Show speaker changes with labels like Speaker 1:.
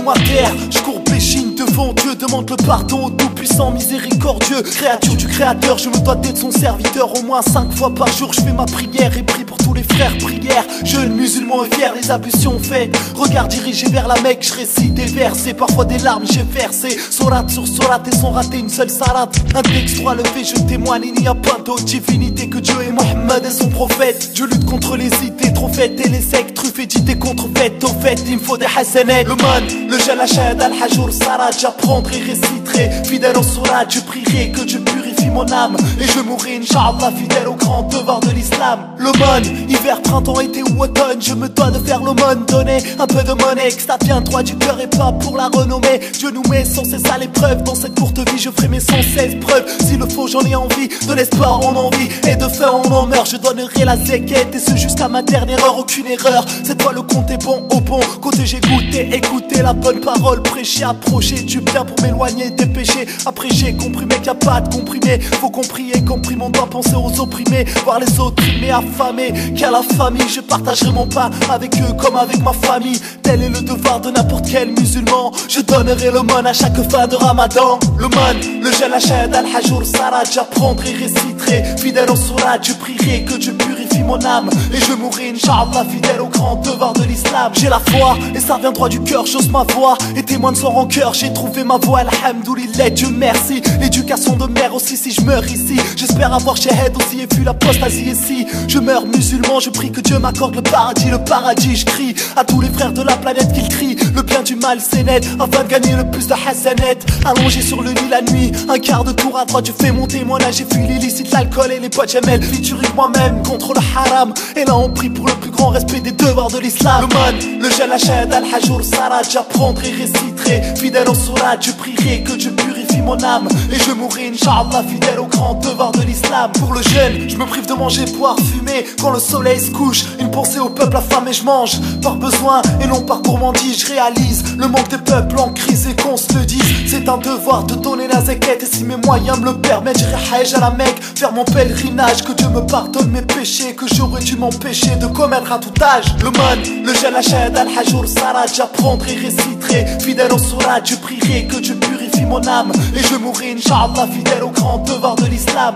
Speaker 1: ma terre, je cours péchine devant Dieu, demande le pardon au tout-puissant miséricordieux. Créature du créateur, je me dois d'être son serviteur. Au moins 5 fois par jour, je fais ma prière et prie pour tous les frères. Prière, jeune musulman et fier, les abus sont faits. Regard dirigé vers la Mecque, je récite des versets. Parfois des larmes j'ai versé, sourate sur sourate et sans rater une seule salade. Un texte droit levé, je témoigne, il n'y a pas d'autre divinité que Dieu et Mohammed et son prophète. Je lutte contre les idées trop faites et les sectes truffées d'idées contrefaites. Au fait, il me faut des hasanettes. Le man, le jalashad, al-hajour, sarat, j'apprendrai, réciterai. Fidèle au surat, je prierai que Dieu purifie mon âme. Et je mourrai, Inch'Allah, fidèle au grand devoir de l'islam. L'aumône, hiver, printemps, été ou automne, je me dois de faire l'aumône. Donner un peu de monnaie, que ça vient droit du cœur et pas pour la renommée. Dieu nous met sans cesse à l'épreuve. Dans cette courte vie, je ferai mes 116 preuves. S'il le faut, j'en ai envie. De l'espoir, on en vit. Et de faim, on en meurt. Je donnerai la zéquette. Et ce jusqu'à ma dernière heure, aucune erreur. Cette fois, le compte est bon. Au bon côté, j'ai goûté, écouté la bonne parole. Prêcher, approcher du bien pour m'éloigner des péchés. Après, j'ai compris, mec, y'a pas de comprimé. Faut qu'on prie et comprime, on doit penser aux opprimés. Voir les autres mais affamés. Qu'à la famille, je partagerai mon pain avec eux comme avec ma famille. Tel est le devoir de n'importe quel musulman. Je donnerai l'aumône à chaque fin de Ramadan. L'aumône, le jalashad, al-hajour, sarat, j'apprendrai, réciterai. Fidèle au surat, je prierai que Dieu purifie mon âme. Et je mourrai, Inch'Allah, fidèle au grand devoir de l'islam. J'ai la foi et ça vient droit du cœur, j'ose ma voix. Et témoin de son rancœur, j'ai trouvé ma voix, alhamdoulilah, Dieu merci. L'éducation de mère aussi si je meurs ici. J'espère avoir shahed aussi et vu l'apostasie ici. Je meurs musulman, je prie que Dieu m'accorde le paradis, je crie à tous les frères de la planète qu'ils crient. Le bien du mal c'est net, afin de gagner le plus de hasanettes. Allongé sur le lit la nuit, un quart de tour à droite, je fais mon témoignage. J'ai fui l'illicite, l'alcool et les potes jamel. Featuring moi-même contre le haram. Et là on prie pour le plus grand respect des devoirs de l'islam. Le man, le jalashad, al-hajour, sarat, j'apprendrai, réciterai. Fidèle au surat, je prierai que Dieu purifie mon âme. Et je mourrai, Inch'Allah, fidèle au grand devoir de l'islam. Pour le jeûne, je me prive de manger, boire, fumer. Quand le soleil se couche, une pensée au peuple affamé, je mange. Par besoin et non par gourmandise, je réalise le manque des peuples en crise et qu'on se le dise. C'est un devoir de donner la zakat. Et si mes moyens me le permettent, j'irai hajj à la Mecque, faire mon pèlerinage. Que Dieu me pardonne mes péchés, que j'aurais dû m'empêcher de commettre à tout âge. Le man, le jalashad, al-hajour, sarat, j'apprendrai, réciterai. Fidèle au surat, je prierai que Dieu purifie mon âme. Et je mourrai, Inch'Allah, fidèle au grand devoir de l'islam.